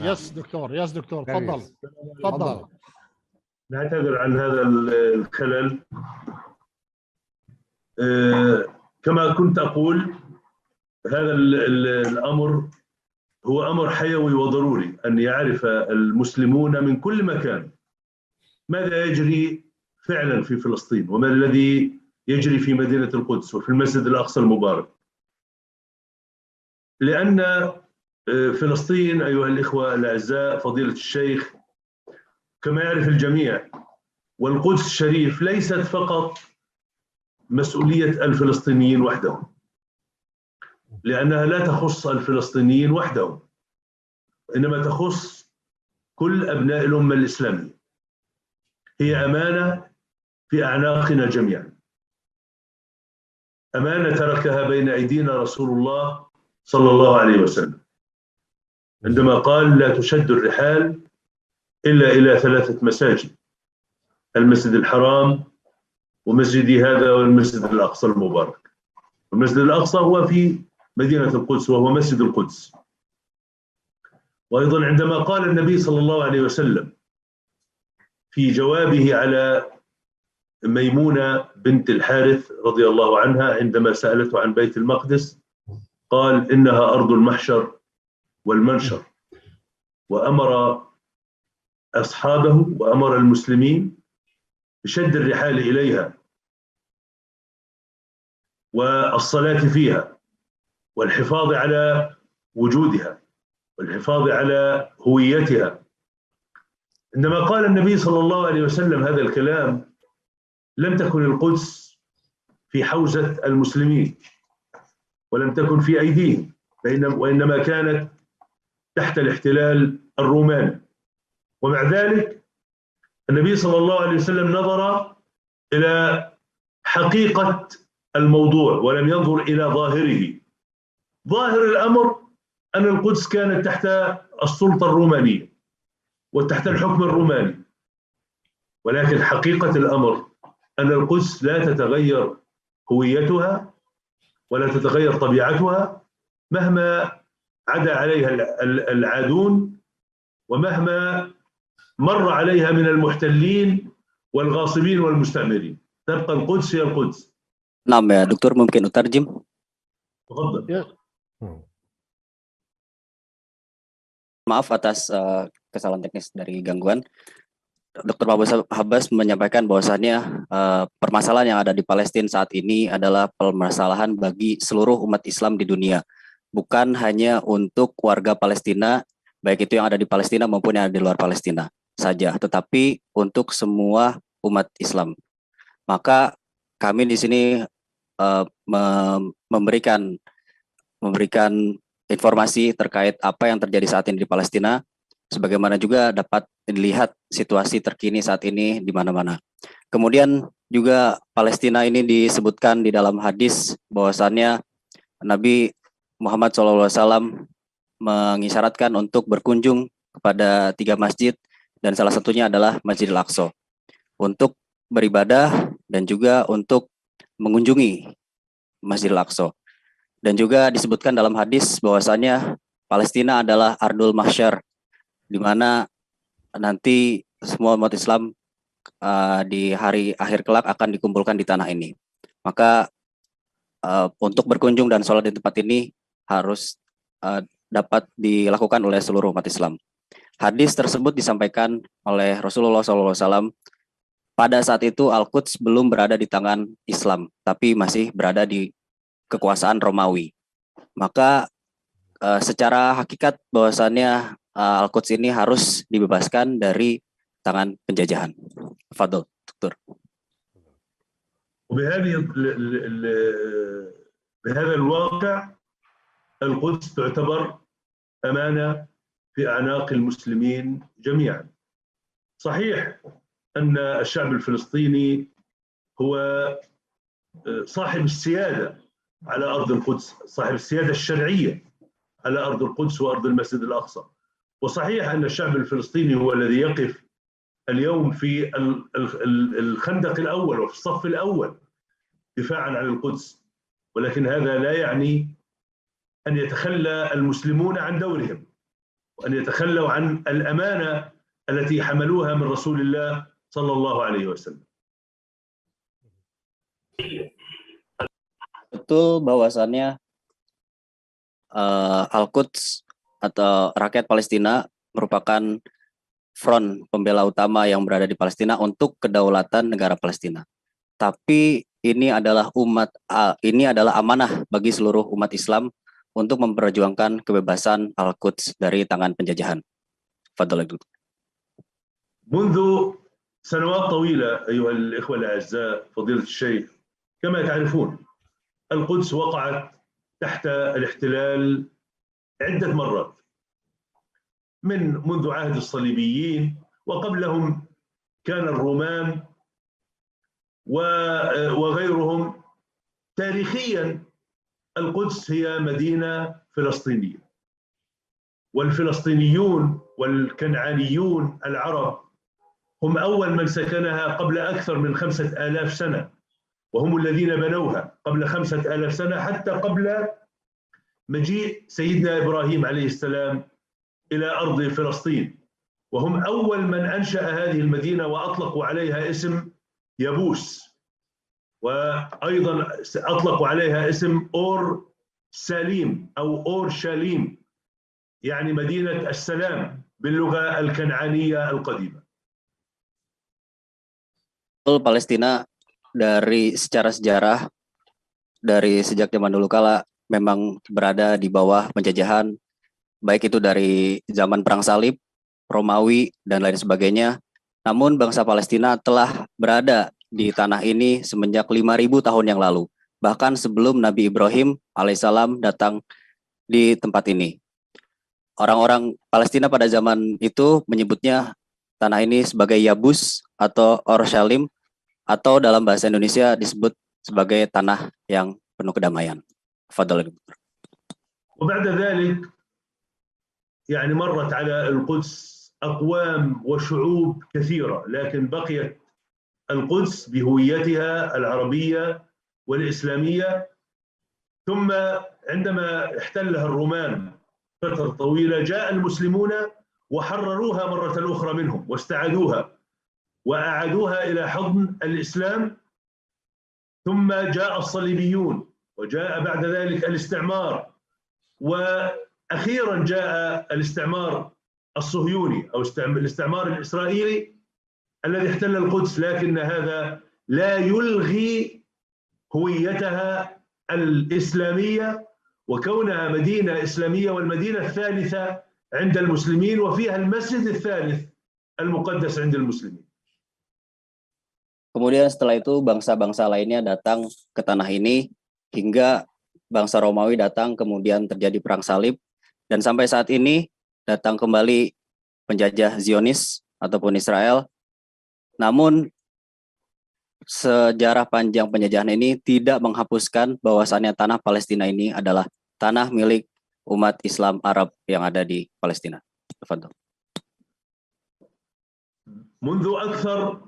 يس دكتور تفضل. نعتذر عن هذا الخلل. كما كنت أقول، هذا الأمر هو أمر حيوي وضروري أن يعرف المسلمون من كل مكان ماذا يجري فعلا في فلسطين، وما الذي يجري في مدينة القدس وفي المسجد الأقصى المبارك. لأن فلسطين أيها الإخوة الأعزاء، فضيلة الشيخ، كما يعرف الجميع، والقدس الشريف ليست فقط مسؤولية الفلسطينيين وحدهم، لأنها لا تخص الفلسطينيين وحدهم، إنما تخص كل أبناء الأمة الإسلامية. هي أمانة في أعناقنا جميعا، أمانة تركها بين أيدينا رسول الله صلى الله عليه وسلم عندما قال: لا تشد الرحال إلا إلى 3 مساجد، المسجد الحرام ومسجدي هذا والمسجد الأقصى المبارك. المسجد الأقصى هو في مدينة القدس وهو مسجد القدس. وأيضا عندما قال النبي صلى الله عليه وسلم في جوابه على ميمونة بنت الحارث رضي الله عنها عندما سألته عن بيت المقدس، قال: إنها أرض المحشر والمنشر، وأمر أصحابه وأمر المسلمين بشد الرحال إليها والصلاة فيها والحفاظ على وجودها والحفاظ على هويتها. عندما قال النبي صلى الله عليه وسلم هذا الكلام، لم تكن القدس في حوزة المسلمين ولم تكن في أيديهم، وإنما كانت تحت الاحتلال الروماني. ومع ذلك النبي صلى الله عليه وسلم نظر إلى حقيقة الموضوع ولم ينظر إلى ظاهره. ظاهر الأمر أن القدس كانت تحت السلطة الرومانية وتحت الحكم الروماني، ولكن حقيقة الأمر أن القدس لا تتغير هويتها ولا تتغير طبيعتها مهما عدا عليها العادون ومهما مر عليها من المحتلين والغاصبين والمستعمرين. تبقى القدس هي القدس. نعم يا دكتور، ممكن أترجم؟ تفضل. Maaf atas kesalahan teknis dari gangguan. Dr. Pak Habas menyampaikan bahwasannya permasalahan yang ada di Palestina saat ini adalah permasalahan bagi seluruh umat Islam di dunia. Bukan hanya untuk warga Palestina, baik itu yang ada di Palestina maupun yang ada di luar Palestina saja, tetapi untuk semua umat Islam. Maka kami di sini memberikan informasi terkait apa yang terjadi saat ini di Palestina, sebagaimana juga dapat dilihat situasi terkini saat ini di mana-mana. Kemudian juga Palestina ini disebutkan di dalam hadis bahwasannya Nabi Muhammad SAW mengisyaratkan untuk berkunjung kepada 3 masjid, dan salah satunya adalah Masjidil Aqsa, untuk beribadah dan juga untuk mengunjungi Masjidil Aqsa. Dan juga disebutkan dalam hadis bahwasannya Palestina adalah Ardul Mahsyar, di mana nanti semua umat Islam di hari akhir kelak akan dikumpulkan di tanah ini. Maka untuk berkunjung dan sholat di tempat ini harus dapat dilakukan oleh seluruh umat Islam. Hadis tersebut disampaikan oleh Rasulullah SAW. Pada saat itu Al-Quds belum berada di tangan Islam, tapi masih berada di kekuasaan Romawi. Maka secara hakikat bahwasannya Al-Quds ini harus dibebaskan dari tangan penjajahan. Fadol, Dokter. بهذا الواقع القدس تعتبر أمانة في أعناق المسلمين جميعا. صحيح أن الشعب الفلسطيني هو صاحب السيادة على أرض القدس، صاحب السيادة الشرعية على أرض القدس وأرض المسجد الأقصى. وصحيح أن الشعب الفلسطيني هو الذي يقف اليوم في الخندق الأول وفي الصف الأول دفاعا عن القدس، ولكن هذا لا يعني أن يتخلى المسلمون عن دورهم. وأن يتخلوا عن الأمانة التي حملوها من رسول الله صلى الله عليه وسلم. Betul bahwasannya Al-Quds atau rakyat Palestina merupakan front pembela utama yang berada di Palestina untuk kedaulatan negara Palestina. Tapi ini adalah amanah bagi seluruh umat Islam untuk memperjuangkan kebebasan Al-Quds dari tangan penjajahan. Fadhal. منذ سنوات طويلة أيها الإخوة الأعزاء فضيلة الشيخ، كما تعرفون القدس وقعت تحت الاحتلال عدة مرات منذ عهد الصليبيين، وقبلهم كان الرومان وغيرهم. تاريخيا القدس هي مدينة فلسطينية، والفلسطينيون والكنعانيون العرب هم أول من سكنها قبل أكثر من 5000 سنة، وهم الذين بنوها قبل 5000 سنة، حتى قبل مجيء سيدنا إبراهيم عليه السلام إلى أرض فلسطين، وهم أول من أنشأ هذه المدينة وأطلقوا عليها اسم يبوس، وأيضا أطلقوا عليها اسم أور ساليم أو أور شاليم، يعني مدينة السلام باللغة الكنعانية القديمة. Palestina secara sejarah dari sejak zaman dulu kala memang berada di bawah penjajahan, baik itu dari zaman perang salib, Romawi dan lain sebagainya. Namun bangsa Palestina telah berada di tanah ini semenjak 5.000 tahun yang lalu, bahkan sebelum Nabi Ibrahim alaihissalam datang di tempat ini. Orang-orang Palestina pada zaman itu menyebutnya tanah ini sebagai Yabus atau Orshalim, atau dalam bahasa Indonesia disebut sebagai tanah yang penuh kedamaian. Fadhal. وبعد ذلك يعني مرت على القدس أقوام وشعوب كثيرة، لكن بقيت القدس بهويتها العربية والإسلامية. ثم عندما احتلها الرومان فترة طويلة جاء المسلمون وحرروها مرة أخرى منهم واستعادوها وأعادوها إلى حضن الإسلام. ثم جاء الصليبيون، وجاء بعد ذلك الاستعمار، وأخيرا جاء الاستعمار الصهيوني أو الاستعمار الإسرائيلي الذي احتل القدس، لكن هذا لا يلغي هويتها الإسلامية وكونها مدينة إسلامية، والمدينة الثالثة عند المسلمين، وفيها المسجد الثالث المقدس عند المسلمين. Kemudian setelah itu bangsa-bangsa lainnya datang ke tanah ini hingga bangsa Romawi datang, kemudian terjadi perang salib, dan sampai saat ini datang kembali penjajah Zionis ataupun Israel. Namun sejarah panjang penjajahan ini tidak menghapuskan bahwasannya tanah Palestina ini adalah tanah milik umat Islam Arab yang ada di Palestina. منذ أكثر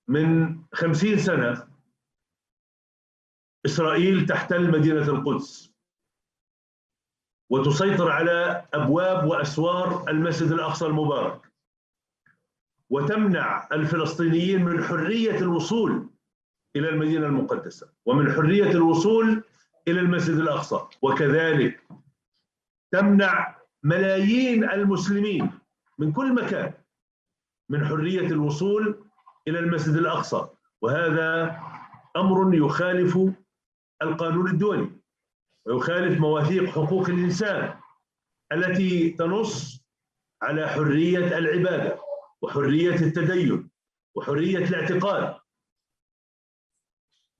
من 50 سنة إسرائيل تحتل مدينة القدس وتسيطر على أبواب وأسوار المسجد الأقصى المبارك، وتمنع الفلسطينيين من حرية الوصول إلى المدينة المقدسة ومن حرية الوصول إلى المسجد الأقصى، وكذلك تمنع ملايين المسلمين من كل مكان من حرية الوصول إلى المسجد الأقصى، وهذا أمر يخالف القانون الدولي ويخالف مواثيق حقوق الإنسان التي تنص على حرية العبادة وحرية التدين وحرية الاعتقاد.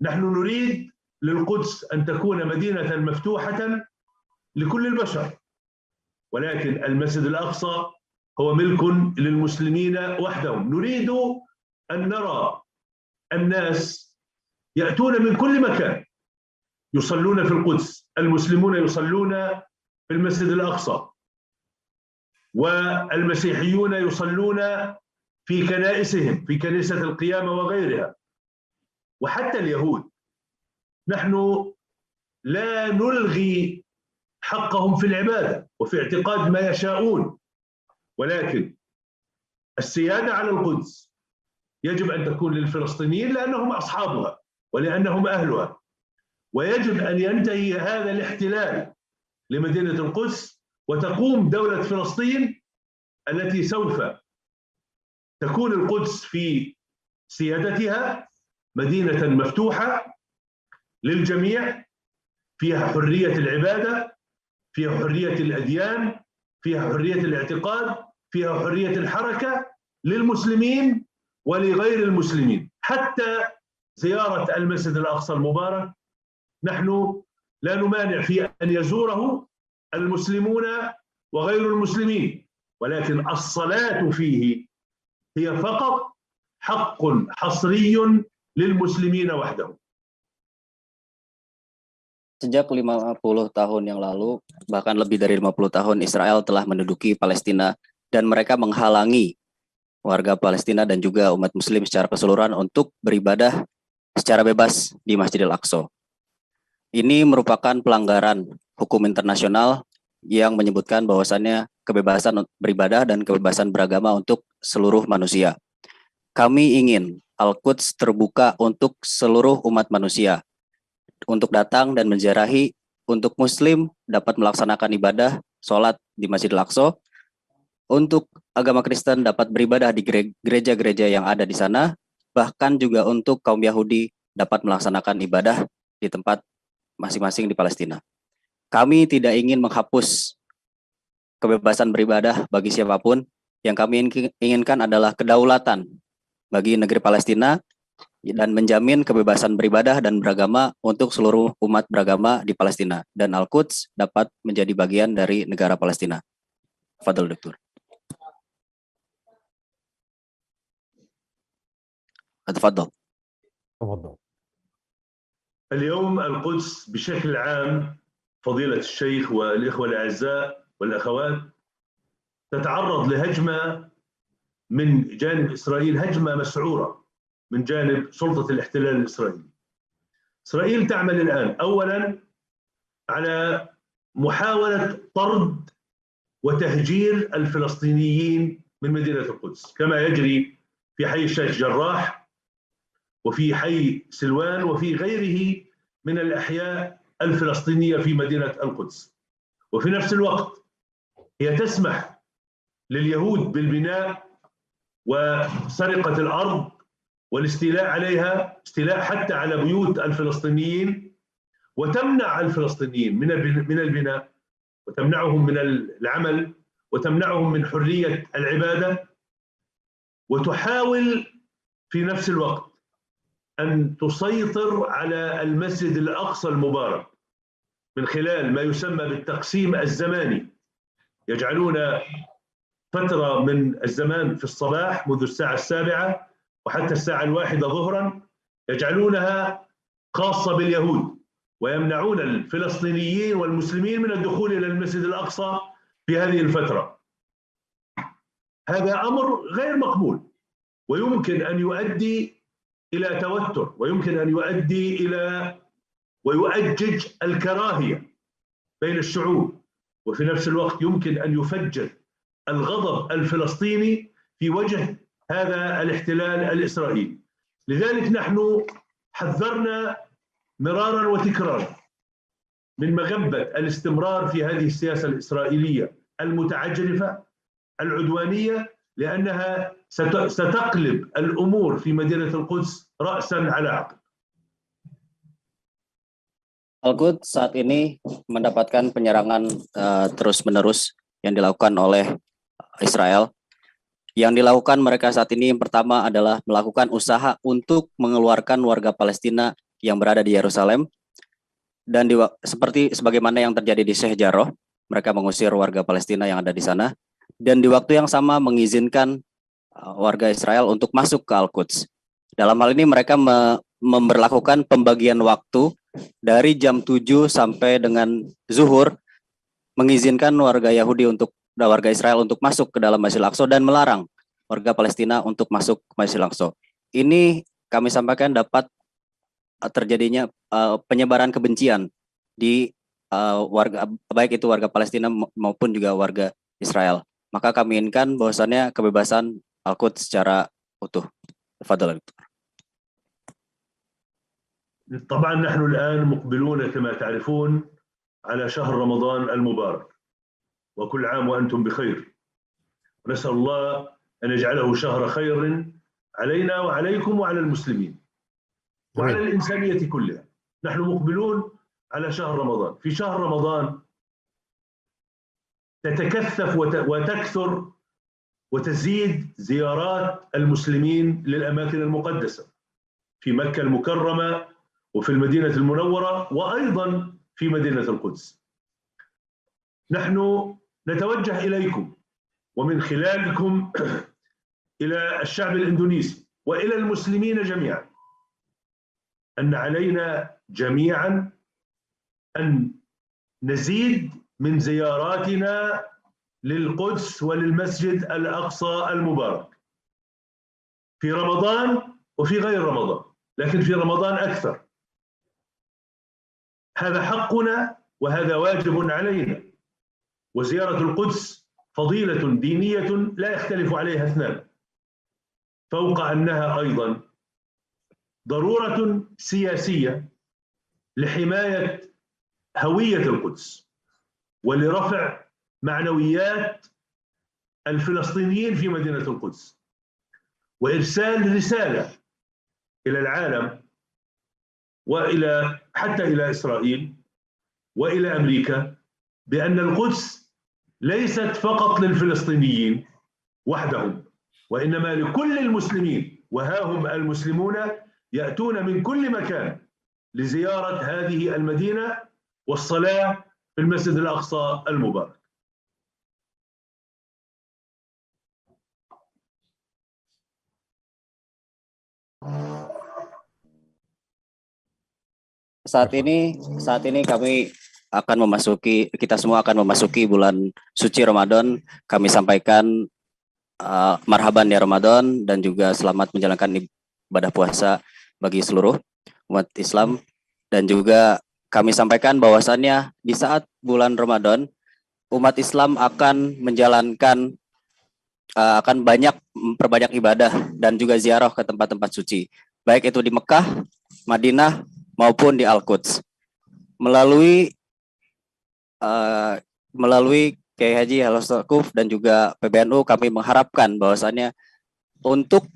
نحن نريد للقدس أن تكون مدينة مفتوحة لكل البشر، ولكن المسجد الأقصى هو ملك للمسلمين وحدهم. نريد أن نرى الناس يأتون من كل مكان يصلون في القدس، المسلمون يصلون في المسجد الأقصى، والمسيحيون يصلون في كنائسهم في كنيسة القيامة وغيرها، وحتى اليهود. نحن لا نلغي حقهم في العبادة وفي اعتقاد ما يشاءون، ولكن السيادة على القدس يجب أن تكون للفلسطينيين لأنهم أصحابها ولأنهم أهلها، ويجب أن ينتهي هذا الاحتلال لمدينة القدس وتقوم دولة فلسطين التي سوف تكون القدس في سيادتها مدينة مفتوحة للجميع، فيها حرية العبادة، فيها حرية الأديان، فيها حرية الاعتقاد، فيها حرية الحركة للمسلمين ولغير المسلمين، حتى زيارة المسجد الأقصى المبارك نحن لا نمانع في أن يزوره المسلمون وغير المسلمين، ولكن الصلاة فيه هي فقط حق حصري للmuslimin وحدهم. Sejak 50 tahun yang lalu, bahkan lebih dari 50 tahun, Israel telah menduduki Palestina dan mereka menghalangi warga Palestina dan juga umat muslim secara keseluruhan untuk beribadah secara bebas di Masjidil Aqsa. Ini merupakan pelanggaran hukum internasional yang menyebutkan bahwasannya kebebasan beribadah dan kebebasan beragama untuk seluruh manusia. Kami ingin Al-Quds terbuka untuk seluruh umat manusia, untuk datang dan menziarahi, untuk muslim dapat melaksanakan ibadah, sholat di Masjidil Aqsa, untuk agama Kristen dapat beribadah di gereja-gereja yang ada di sana, bahkan juga untuk kaum Yahudi dapat melaksanakan ibadah di tempat masing-masing di Palestina. Kami tidak ingin menghapus kebebasan beribadah bagi siapapun. Yang kami inginkan adalah kedaulatan bagi negeri Palestina dan menjamin kebebasan beribadah dan beragama untuk seluruh umat beragama di Palestina. Dan Al-Quds dapat menjadi bagian dari negara Palestina. Fadhil Doktor. تفضل. تفضل. اليوم القدس بشكل عام فضيلة الشيخ والإخوة الأعزاء والأخوات تتعرض لهجمة من جانب إسرائيل، هجمة مسعورة من جانب سلطة الاحتلال الإسرائيلي. إسرائيل تعمل الآن أولا على محاولة طرد وتهجير الفلسطينيين من مدينة القدس كما يجري في حي الشيخ جراح وفي حي سلوان وفي غيره من الأحياء الفلسطينية في مدينة القدس. وفي نفس الوقت هي تسمح لليهود بالبناء وسرقة الأرض والاستيلاء عليها، استيلاء حتى على بيوت الفلسطينيين، وتمنع الفلسطينيين من البناء وتمنعهم من العمل وتمنعهم من حرية العبادة، وتحاول في نفس الوقت أن تسيطر على المسجد الأقصى المبارك من خلال ما يسمى بالتقسيم الزماني. يجعلون فترة من الزمان في الصباح منذ الساعة 7 وحتى الساعة 1 ظهرا يجعلونها خاصة باليهود، ويمنعون الفلسطينيين والمسلمين من الدخول إلى المسجد الأقصى في هذه الفترة. هذا أمر غير مقبول ويمكن أن يؤدي إلى توتر، ويمكن أن يؤدي إلى ويؤجج الكراهية بين الشعوب، وفي نفس الوقت يمكن أن يفجر الغضب الفلسطيني في وجه هذا الاحتلال الإسرائيلي. لذلك نحن حذرنا مرارا وتكرارا من مغبة الاستمرار في هذه السياسة الإسرائيلية المتعجرفة العدوانية، لأنها ستقلب الأمور في مدينة القدس رأسا على عقب. Al-Quds saat ini mendapatkan penyerangan terus-menerus yang dilakukan oleh Israel. Yang dilakukan mereka saat ini yang pertama adalah melakukan usaha untuk mengeluarkan warga Palestina yang berada di Yerusalem, dan seperti sebagaimana yang terjadi di Sheikh Jarrah, mereka mengusir warga Palestina yang ada di sana, dan di waktu yang sama mengizinkan warga Israel untuk masuk ke Al-Quds. Dalam hal ini mereka memberlakukan pembagian waktu dari jam 7 sampai dengan zuhur, mengizinkan warga Israel untuk masuk ke dalam Masjidil Aqsa dan melarang warga Palestina untuk masuk ke Masjidil Aqsa. Ini kami sampaikan dapat terjadinya penyebaran kebencian di warga, baik itu warga Palestina maupun juga warga Israel. maka kami inginkan bahwasannya kebebasan Al-Quds secara utuh. Tafadhal. طبعا نحن الآن مقبلون كما تعرفون على شهر رمضان المبارك، وكل عام وأنتم بخير. نسأل الله أن يجعله شهر خير علينا وعليكم وعلى المسلمين وعلى الإنسانية كلها. نحن مقبلون على شهر رمضان. في شهر رمضان تتكثف وتكثر وتزيد زيارات المسلمين للأماكن المقدسة في مكة المكرمة وفي المدينة المنورة وأيضا في مدينة القدس. نحن نتوجه إليكم ومن خلالكم إلى الشعب الإندونيسي وإلى المسلمين جميعا أن علينا جميعا أن نزيد من زياراتنا للقدس وللمسجد الأقصى المبارك في رمضان وفي غير رمضان، لكن في رمضان أكثر. هذا حقنا وهذا واجب علينا، وزيارة القدس فضيلة دينية لا يختلف عليها اثنان، فوق أنها أيضا ضرورة سياسية لحماية هوية القدس ولرفع معنويات الفلسطينيين في مدينة القدس، وإرسال رسالة إلى العالم وإلى حتى إلى إسرائيل وإلى أمريكا بأن القدس ليست فقط للفلسطينيين وحدهم، وإنما لكل المسلمين، وها هم المسلمون يأتون من كل مكان لزيارة هذه المدينة والصلاة في المسجد الأقصى المبارك. Saat ini kita semua akan memasuki bulan suci Ramadan. Kami sampaikan marhaban ya Ramadan dan juga selamat menjalankan ibadah puasa bagi seluruh umat Islam, dan juga kami sampaikan bahwasannya di saat bulan Ramadan umat Islam akan menjalankan akan memperbanyak ibadah dan juga ziarah ke tempat-tempat suci, baik itu di Mekah, Madinah maupun di Al-Quds. Melalui Kiai Haji Al-Stakuf dan juga PBNU, kami mengharapkan bahwasannya untuk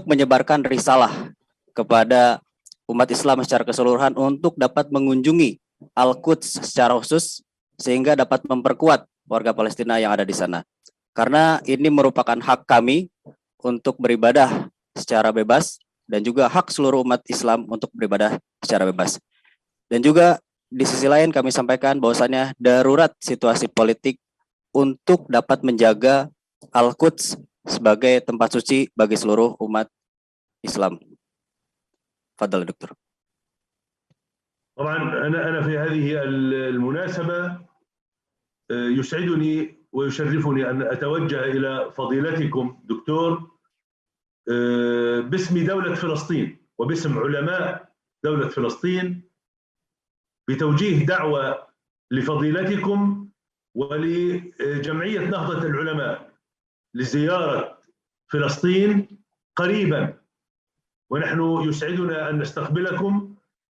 menyebarkan risalah kepada umat Islam secara keseluruhan untuk dapat mengunjungi Al-Quds secara khusus sehingga dapat memperkuat warga Palestina yang ada di sana. Karena ini merupakan hak kami untuk beribadah secara bebas dan juga hak seluruh umat Islam untuk beribadah secara bebas. Dan juga di sisi lain kami sampaikan bahwasannya darurat situasi politik untuk dapat menjaga Al-Quds sebagai tempat suci bagi seluruh umat Islam. Fadal Dokter. طبعا أنا في هذه المناسبة يسعدني ويشرفني أن أتوجه إلى فضيلتكم دكتور باسم دولة فلسطين وباسم علماء دولة فلسطين بتوجيه دعوة لفضيلتكم ولجمعية نهضة العلماء لزيارة فلسطين قريبا، ونحن يسعدنا أن نستقبلكم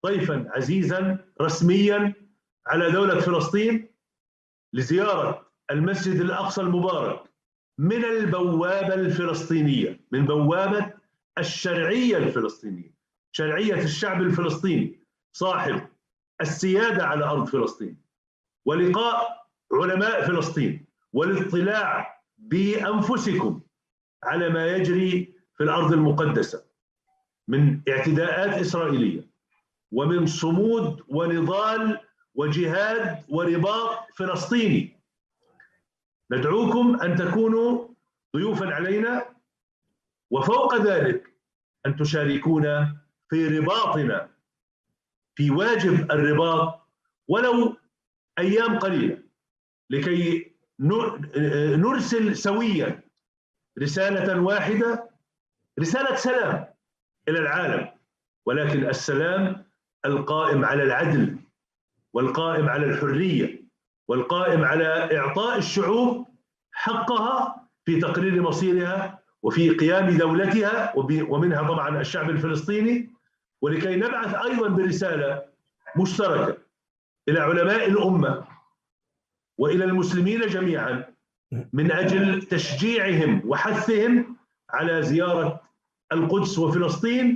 ضيفا عزيزا رسميا على دولة فلسطين لزيارة المسجد الأقصى المبارك من البوابة الفلسطينية، من بوابة الشرعية الفلسطينية، شرعية الشعب الفلسطيني صاحب السيادة على أرض فلسطين، ولقاء علماء فلسطين والاطلاع بأنفسكم على ما يجري في الأرض المقدسة من اعتداءات إسرائيلية ومن صمود ونضال وجهاد ورباط فلسطيني. ندعوكم أن تكونوا ضيوفا علينا، وفوق ذلك أن تشاركونا في رباطنا، في واجب الرباط ولو أيام قليلة، لكي نرسل سويا رسالة واحدة، رسالة سلام إلى العالم، ولكن السلام القائم على العدل والقائم على الحرية والقائم على إعطاء الشعوب حقها في تقرير مصيرها وفي قيام دولتها ومنها طبعا الشعب الفلسطيني، ولكي نبعث أيضا برسالة مشتركة إلى علماء الأمة وإلى المسلمين جميعا من أجل تشجيعهم وحثهم على زيارة القدس وفلسطين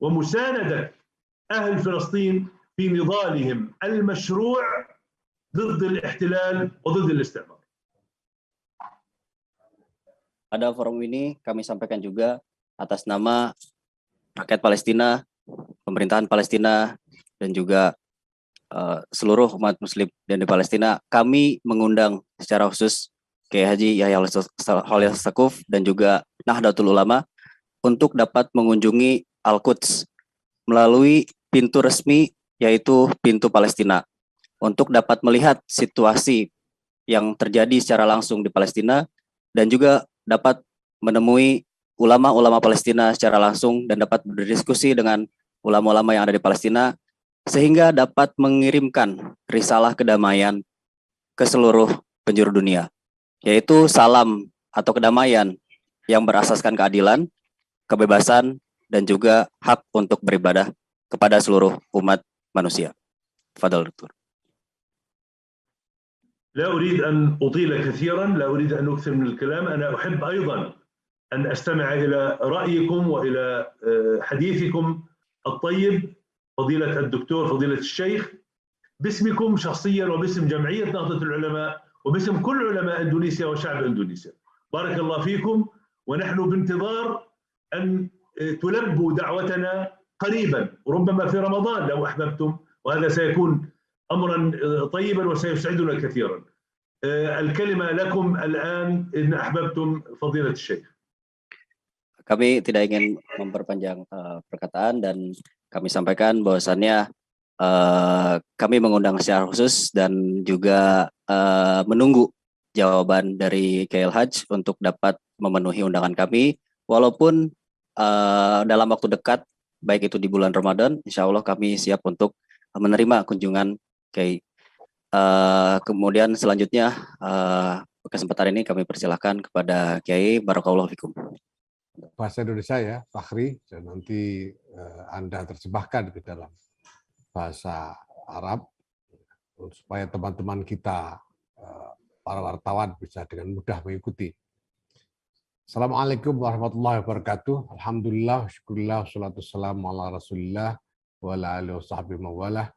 ومساندة أهل فلسطين في نضالهم المشروع ضد الاحتلال وضد الاستعمار. Pada forum ini kami sampaikan juga atas nama rakyat Palestina, pemerintahan Palestina, dan juga seluruh umat muslim dan di Palestina, kami mengundang secara khusus Kiai Haji Yahya Khalil Stakuf dan juga Nahdlatul Ulama untuk dapat mengunjungi Al-Quds melalui pintu resmi yaitu pintu Palestina untuk dapat melihat situasi yang terjadi secara langsung di Palestina dan juga dapat menemui ulama-ulama Palestina secara langsung dan dapat berdiskusi dengan ulama-ulama yang ada di Palestina sehingga dapat mengirimkan risalah kedamaian ke seluruh penjuru dunia, yaitu salam atau kedamaian yang berasaskan keadilan, kebebasan, dan juga hak untuk beribadah kepada seluruh umat manusia. Tafadhal, Doktor. لا أريد أن أطيل كثيرا، لا أريد أن أكثر من الكلام. أنا أحب أيضا أن أستمع إلى رأيكم وإلى حديثكم الطيب فضيلة الدكتور فضيلة الشيخ باسمكم شخصيا وباسم جمعية نهضة العلماء وباسم كل علماء إندونيسيا وشعب إندونيسيا. بارك الله فيكم، ونحن بانتظار أن تلبوا دعوتنا قريبا وربما في رمضان لو أحببتم، وهذا سيكون أمرا طيبا وسيسعدنا كثيرا. الكلمة لكم الآن إن أحببتم فضيلة الشيخ. Kami tidak ingin memperpanjang perkataan dan kami sampaikan bahwasannya kami mengundang secara khusus dan juga menunggu jawaban dari Kiai Haj untuk dapat memenuhi undangan kami, walaupun dalam waktu dekat, baik itu di bulan Ramadan, insya Allah kami siap untuk menerima kunjungan Kiai. Kemudian selanjutnya kesempatan ini kami persilahkan kepada Kiai. Barakallahu fikum. Bahasa Indonesia ya, Fakhri, dan nanti Anda terjemahkan ke dalam bahasa Arab supaya teman-teman kita, para wartawan, bisa dengan mudah mengikuti. Assalamualaikum warahmatullahi wabarakatuh. Alhamdulillah, syukurillah, salatu wassalamu ala rasulillah, wa ala alihi wa sahbihi mawalah.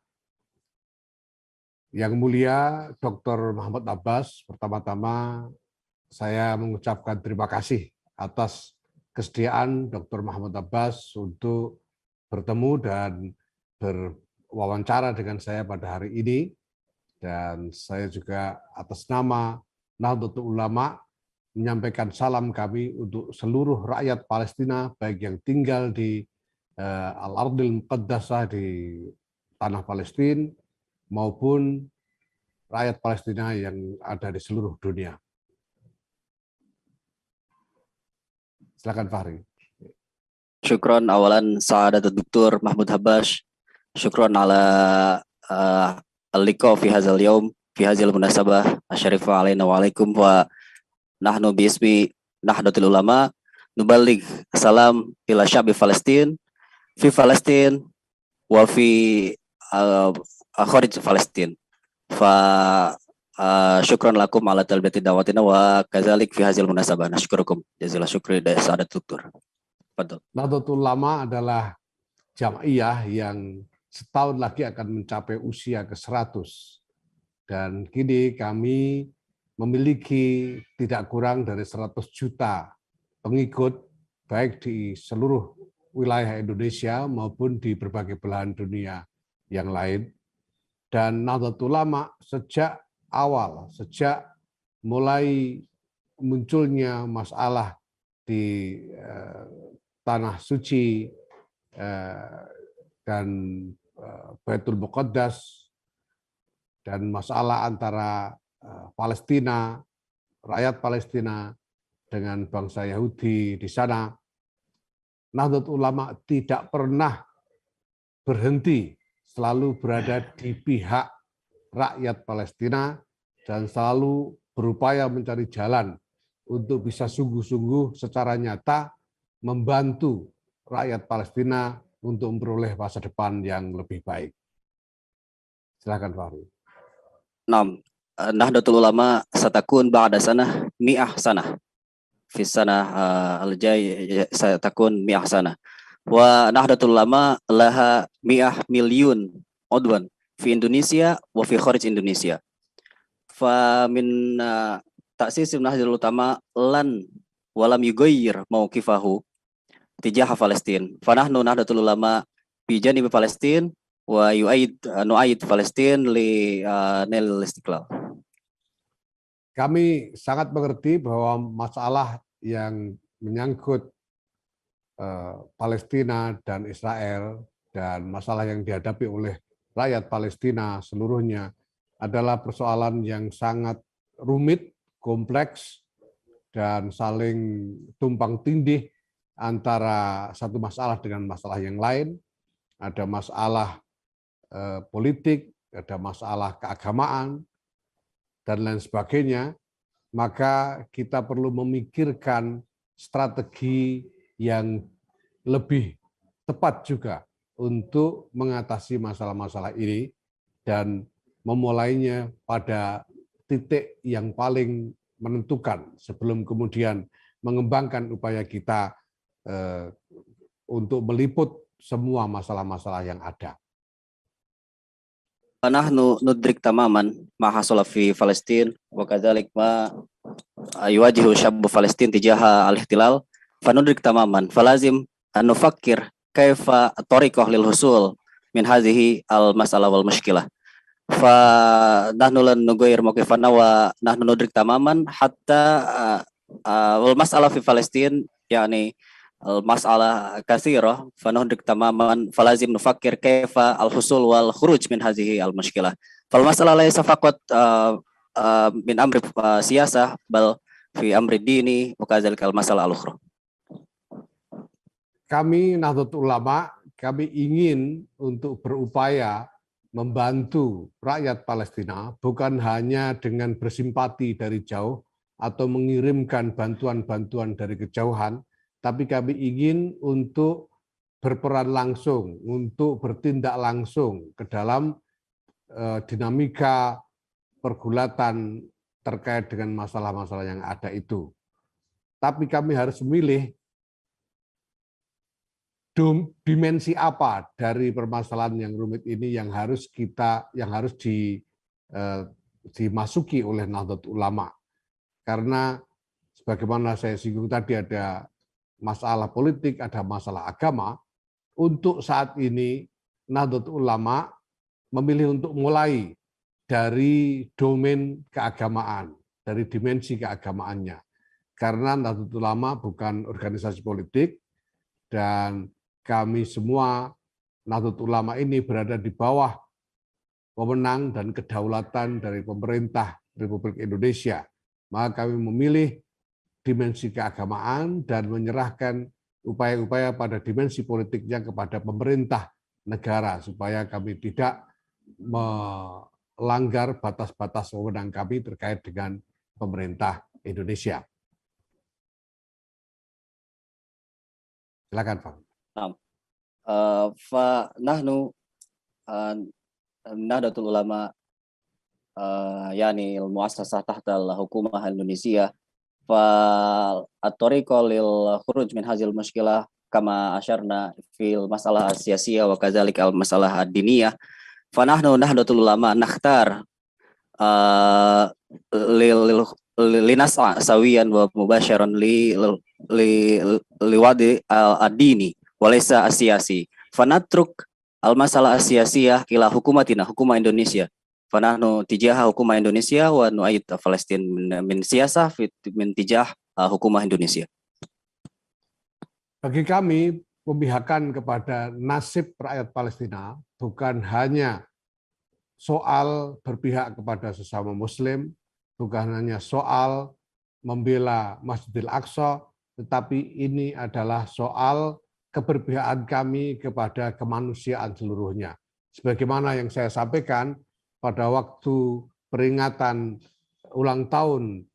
Yang mulia Dr. Muhammad Abbas, pertama-tama saya mengucapkan terima kasih atas kesediaan Dr. Muhammad Abbas untuk bertemu dan berwawancara dengan saya pada hari ini. Dan saya juga atas nama Nahdlatul Ulama menyampaikan salam kami untuk seluruh rakyat Palestina, baik yang tinggal di Al-Ardil Muqaddasah di tanah Palestina, maupun rakyat Palestina yang ada di seluruh dunia. Silakan Fahri. Syukron awalan Sa'adat Dr. Mahmud Abbas. Syukron ala al-liqa fi hadzal yaum fi hadzal munasabah asyarifah alaina wa alaikum wa nahnu bismi Nahdlatul Ulama nuballigh salam ila syabi Palestin fi Palestin wa fi kharij Palestin. Fa syukran lakum ala talbiyati dawatina wa kadzalik fi hadzal munasabah. Nasyukurukum jazakallahu syukri da Sa'adat Doktor. Betul. Nahdlatul Ulama adalah jamaiyah yang setahun lagi akan mencapai usia ke-100. Dan kini kami memiliki tidak kurang dari 100 juta pengikut baik di seluruh wilayah Indonesia maupun di berbagai belahan dunia yang lain. Dan Nahdlatul Ulama sejak awal, sejak mulai munculnya masalah di Tanah Suci dan Baitul Muqaddas dan masalah antara Palestina, rakyat Palestina dengan bangsa Yahudi di sana, Nahdlatul Ulama tidak pernah berhenti, selalu berada di pihak rakyat Palestina dan selalu berupaya mencari jalan untuk bisa sungguh-sungguh secara nyata membantu rakyat Palestina untuk memperoleh masa depan yang lebih baik. Silakan Fahri. Nahdlatul Ulama satakun ba'da sanah mi'ah sanah. Fi sanah al-jay satakun mi'ah sanah. Wa Nahdlatul Ulama laha mi'ah milyun udwan fi Indonesia wa fi kharij Indonesia. Fa min ta'sis Nahdlatul Ulama lan walam yughayyir mauqifahu tijah Palestin. Fa nahnu Nahdlatul Ulama bi janibi Palestin wa nu'aid Palestin li nil istiqlal. Kami sangat mengerti bahwa masalah yang menyangkut Palestina dan Israel dan masalah yang dihadapi oleh rakyat Palestina seluruhnya adalah persoalan yang sangat rumit, kompleks, dan saling tumpang tindih antara satu masalah dengan masalah yang lain. Ada masalah politik, ada masalah keagamaan, dan lain sebagainya, maka kita perlu memikirkan strategi yang lebih tepat juga untuk mengatasi masalah-masalah ini dan memulainya pada titik yang paling menentukan sebelum kemudian mengembangkan upaya kita untuk meliput semua masalah-masalah yang ada. Nahnu nudrik tamaman ma hasala fi Palestin wa kadzalik ma yuwajihu syabbu Palestin tijaha al-ihtilal fa nudrik tamaman falazim an nufakkir kaifa tariqah lil husul min hadhihi al-masalah wal mushkilah fa nahnu lan nughayir mawqifana wa nahnu nudrik tamaman hatta wal masalah fi Palestin yani المسألة كثيرة فندرك تماما فلازم نفكر كيف الحصول والخروج من هذه المشكلة فالمسألة ليس فقط من أمر سياسة بل في أمر ديني وكذلك المسألة الأخرى. Kami Nahdlatul Ulama, kami ingin untuk berupaya membantu rakyat Palestina bukan hanya dengan bersimpati dari jauh atau mengirimkan bantuan-bantuan dari kejauhan, tapi kami ingin untuk berperan langsung, untuk bertindak langsung ke dalam dinamika pergulatan terkait dengan masalah-masalah yang ada itu. Tapi kami harus memilih dimensi apa dari permasalahan yang rumit ini yang harus dimasuki oleh Nahdlatul Ulama. Karena sebagaimana saya singgung tadi, ada masalah politik, ada masalah agama. Untuk saat ini Nahdlatul Ulama memilih untuk mulai dari domain keagamaan, dari dimensi keagamaannya. Karena Nahdlatul Ulama bukan organisasi politik dan kami semua Nahdlatul Ulama ini berada di bawah wewenang dan kedaulatan dari pemerintah Republik Indonesia. Maka kami memilih dimensi keagamaan dan menyerahkan upaya-upaya pada dimensi politiknya kepada pemerintah negara supaya kami tidak melanggar batas-batas wewenang kami terkait dengan pemerintah Indonesia. Silakan, Pak. Fa nahnu Nahdlatul Ulama yani al-muassasah tahta al-hukumah Indonesia فالطريقة للخروج من هذه المشكلة كما أشرنا في المسألة السياسية وكذلك المسألة الدينية فنحن Nahdlatul Ulama نختار لنسعى سويا ومباشرا لوضع الديني وليس السياسي فنترك المسألة السياسية إلى حكومتنا حكومة Indonesia فنحن تجاه حكومة Indonesia ونؤيد فلسطين من سياسة من تجاه حكومة Indonesia. Bagi kami, pemihakan kepada nasib rakyat Palestina bukan hanya soal berpihak kepada sesama Muslim, bukan hanya soal membela Masjidil Aqsa, tetapi ini adalah soal keberpihakan kami kepada kemanusiaan seluruhnya. Sebagaimana yang saya sampaikan, pada waktu peringatan ulang tahun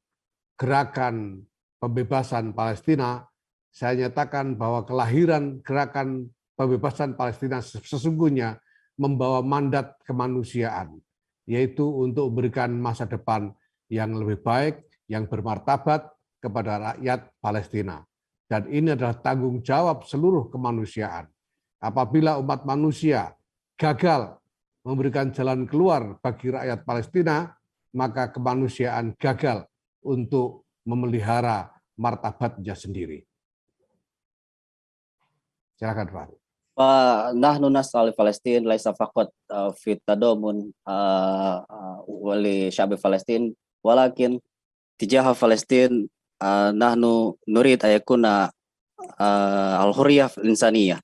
gerakan pembebasan Palestina, saya nyatakan bahwa kelahiran gerakan pembebasan Palestina sesungguhnya membawa mandat kemanusiaan, yaitu untuk memberikan masa depan yang lebih baik, yang bermartabat kepada rakyat Palestina. Dan ini adalah tanggung jawab seluruh kemanusiaan. Apabila umat manusia gagal memberikan jalan keluar bagi rakyat Palestina, maka kemanusiaan gagal untuk memelihara martabatnya sendiri. Silakan Pak. نحن نسعى لفلسطين ليس فقط في التضامن لشعب فلسطين ولكن تجاه فلسطين نحن نريد أن يكون الحرية الإنسانية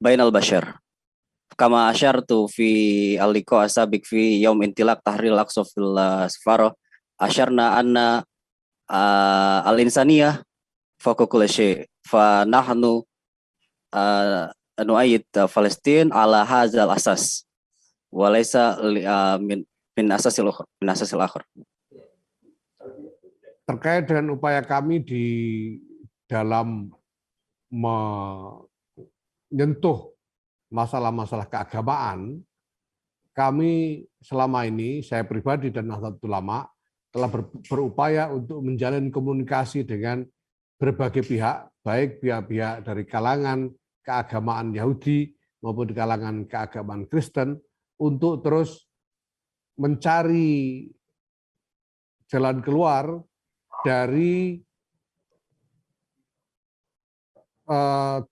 بين البشر كما أشرت في اللقاء السابق في يوم انطلاق تحرير الأقصى في السفارة أشرنا أن الإنسانية فوق كل شيء فنحن نؤيد فلسطين على هذا الأساس وليس من أساس الآخر. Terkait dengan upaya kami di dalam menyentuh masalah-masalah keagamaan, kami selama ini, saya pribadi dan Nahdlatul Ulama, telah berupaya untuk menjalin komunikasi dengan berbagai pihak, baik pihak-pihak dari kalangan keagamaan Yahudi maupun kalangan keagamaan Kristen, untuk terus mencari jalan keluar dari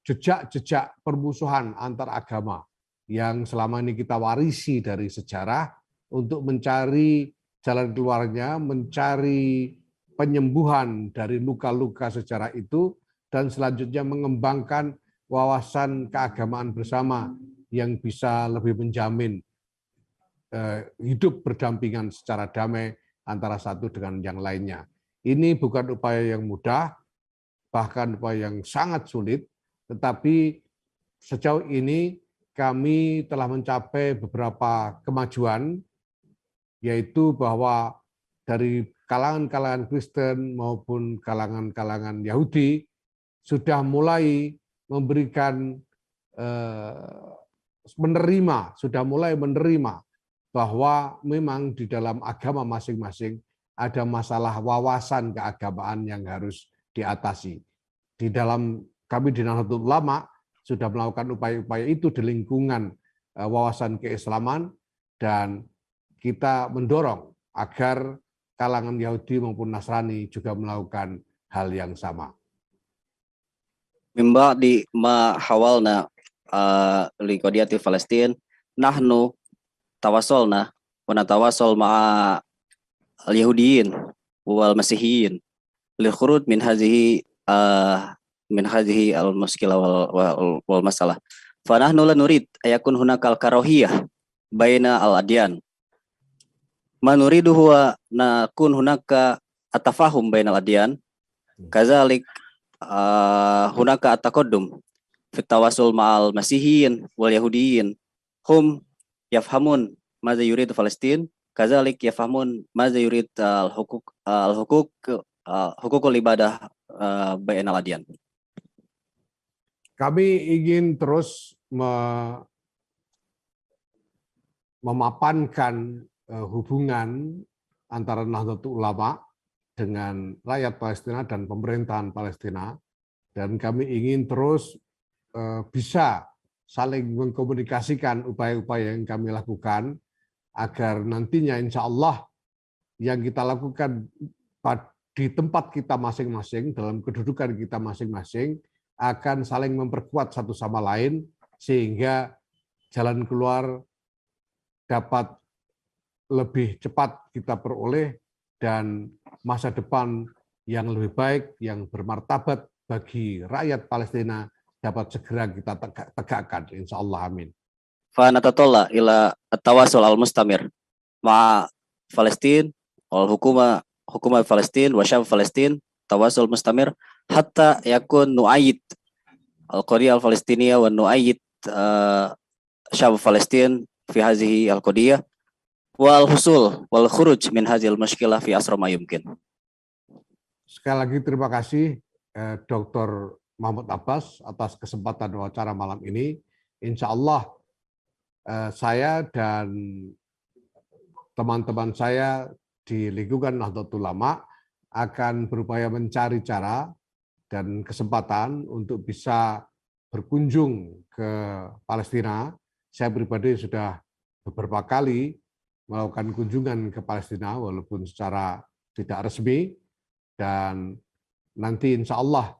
jejak-jejak permusuhan antar agama yang selama ini kita warisi dari sejarah, untuk mencari jalan keluarnya, mencari penyembuhan dari luka-luka sejarah itu, dan selanjutnya mengembangkan wawasan keagamaan bersama yang bisa lebih menjamin hidup berdampingan secara damai antara satu dengan yang lainnya. Ini bukan upaya yang mudah, bahkan upaya yang sangat sulit, tetapi sejauh ini kami telah mencapai beberapa kemajuan, yaitu bahwa dari kalangan-kalangan Kristen maupun kalangan-kalangan Yahudi sudah mulai memberikan sudah mulai menerima bahwa memang di dalam agama masing-masing ada masalah wawasan keagamaan yang harus diatasi. Di dalam kami di Nahdlatul Ulama sudah melakukan upaya-upaya itu di lingkungan wawasan keislaman, dan kita mendorong agar kalangan Yahudi maupun Nasrani juga melakukan hal yang sama. من بعد ما حاولنا لقضية فلسطين نحن تواصلنا ونتواصل مع اليهوديين والمسيحيين للخروج من هذه المشكلة والمسألة فنحن لا نريد أن يكون هناك الكراهية بين الأديان ما نريد هو نكون هناك التفاهم بين الأديان كذلك هناك التقدم في التواصل مع المسيحيين واليهوديين هم يفهمون ماذا يريد فلسطين كذلك يفهمون ماذا يريد حقوق العبادة بين الأديان. Kami ingin terus memapankan hubungan antara Nahdlatul Ulama dengan rakyat Palestina dan pemerintahan Palestina, dan kami ingin terus bisa saling mengkomunikasikan upaya-upaya yang kami lakukan agar nantinya insya Allah yang kita lakukan di tempat kita masing-masing, dalam kedudukan kita masing-masing, akan saling memperkuat satu sama lain sehingga jalan keluar dapat lebih cepat kita peroleh dan masa depan yang lebih baik, yang bermartabat bagi rakyat Palestina dapat segera kita tegakkan, insya Allah, amin. فنتطلع إلى التواصل المستمر مع فلسطين حكومة فلسطين وشعب فلسطين تواصل مستمر حتى يكون نؤيد القضية الفلسطينية ونؤيد شعب فلسطين في هذه القضية والحصول والخروج من هذه المشكلة في أسرع ما يمكن. sekali lagi terima kasih Dr. Mahmud Abbas atas kesempatan wawancara malam ini. Insya Allah saya dan teman-teman saya di lingkungan Nahdlatul Ulama akan berupaya mencari cara dan kesempatan untuk bisa berkunjung ke Palestina. Saya pribadi sudah beberapa kali melakukan kunjungan ke Palestina walaupun secara tidak resmi, dan nanti insya Allah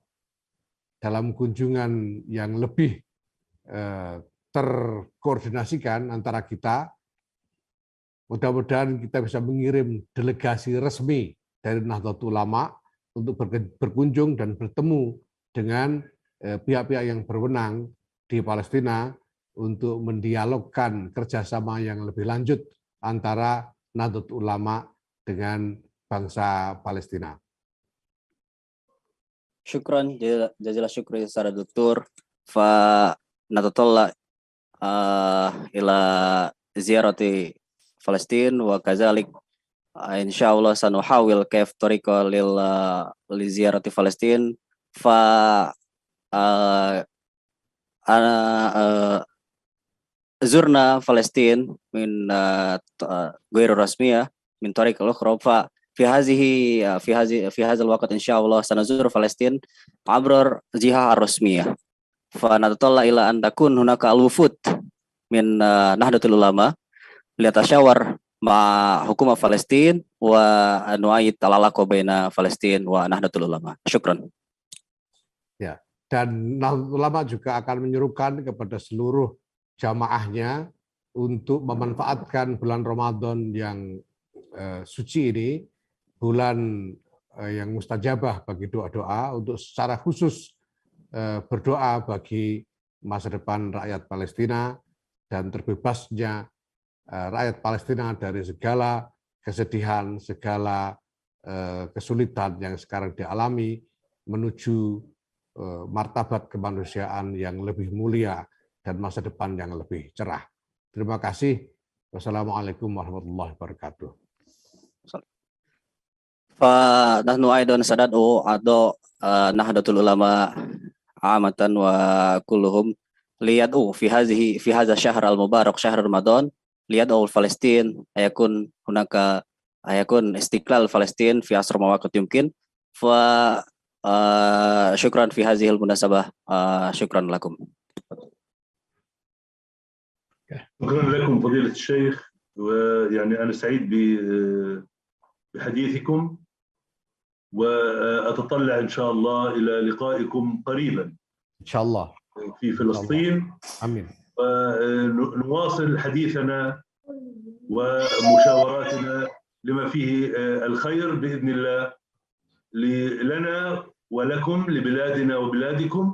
dalam kunjungan yang lebih terkoordinasikan antara kita, mudah-mudahan kita bisa mengirim delegasi resmi dari Nahdlatul Ulama untuk berkunjung dan bertemu dengan pihak-pihak yang berwenang di Palestina untuk mendialogkan kerjasama yang lebih lanjut antara Nahdlatul Ulama dengan bangsa Palestina. Syukran, jazakallah syukri secara doktor. Fa natatalla ila ziyarati Palestin wa kazalik insyaallah sanuhawil kaif tariqa li ziyarati Palestin fa zurna Palestin min ghairu rasmiyah min tariq al-ukhra fa fi hadzal waqt insyaallah sanazur Palestin abrar jihah ar-rasmiyah fa natatalla ila an takun hunaka al-wufud min Nahdlatul Ulama liatashawar ma hukum Palestin wa nu'ayid talalaqa baina Palestin wa Nahdlatul Ulama. Syukran. Ya, dan Nahdlatul Ulama juga akan menyerukan kepada seluruh jamaahnya untuk memanfaatkan bulan Ramadan yang suci ini, bulan yang mustajabah bagi doa-doa, untuk secara khusus berdoa bagi masa depan rakyat Palestina dan terbebasnya rakyat Palestina dari segala kesedihan, segala kesulitan yang sekarang dialami menuju martabat kemanusiaan yang lebih mulia dan masa depan yang lebih cerah. Terima kasih. Wassalamualaikum warahmatullahi wabarakatuh. Fa nahnu aidan sadadu ado Nahdlatul Ulama amatan wa kulluhum liyad'u fi hadza syahr al-mubarak syahr Ramadan liyad'u Palestin ayakun hunaka ayakun istiqlal Palestin fi asr mawaqit yumkin fa syukran fi hadhihi al-munasabah syukran lakum. شكرا لكم فضيلة الشيخ، ويعني أنا سعيد بحديثكم، وأتطلع إن شاء الله إلى لقائكم قريبا إن شاء الله في فلسطين. آمين. ونواصل حديثنا ومشاوراتنا لما فيه الخير بإذن الله لنا ولكم، لبلادنا وبلادكم،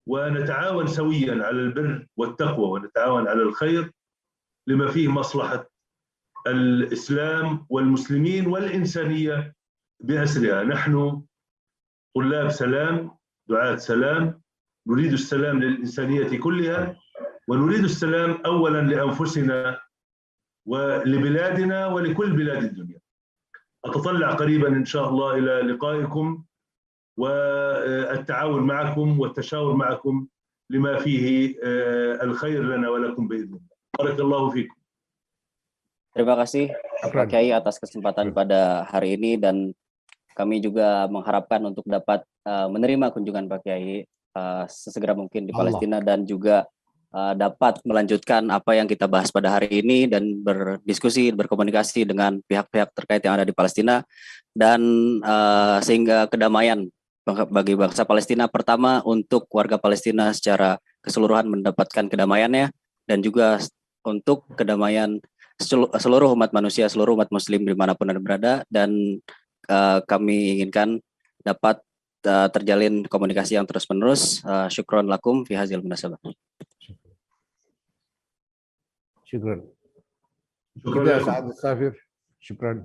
ونتعاون سويا على البر والتقوى، ونتعاون على الخير لما فيه مصلحة الإسلام والمسلمين والإنسانية بأسرها. نحن طلاب سلام، دعاة سلام، نريد السلام للإنسانية كلها، ونريد السلام أولا لأنفسنا ولبلادنا ولكل بلاد الدنيا. أتطلع قريبا إن شاء الله إلى لقائكم والتعاون معكم والتشاور معكم لما فيه الخير لنا ولكم بإذن الله. بارك الله فيكم. Terima kasih Pak Kiai atas kesempatan pada hari ini, dan kami juga mengharapkan untuk dapat menerima kunjungan Pak Kiai sesegera mungkin di Palestina, dan juga dapat melanjutkan apa yang kita bahas pada hari ini dan berdiskusi, berkomunikasi dengan pihak-pihak terkait yang ada di Palestina, dan sehingga kedamaian bagi bangsa Palestina, pertama untuk warga Palestina secara keseluruhan mendapatkan kedamaiannya, dan juga untuk kedamaian seluruh umat manusia, seluruh umat muslim dimanapun Anda berada, dan kami inginkan dapat terjalin komunikasi yang terus-menerus. Syukron lakum fi hadzal munasabah. Syukran. Syukran. Syukran.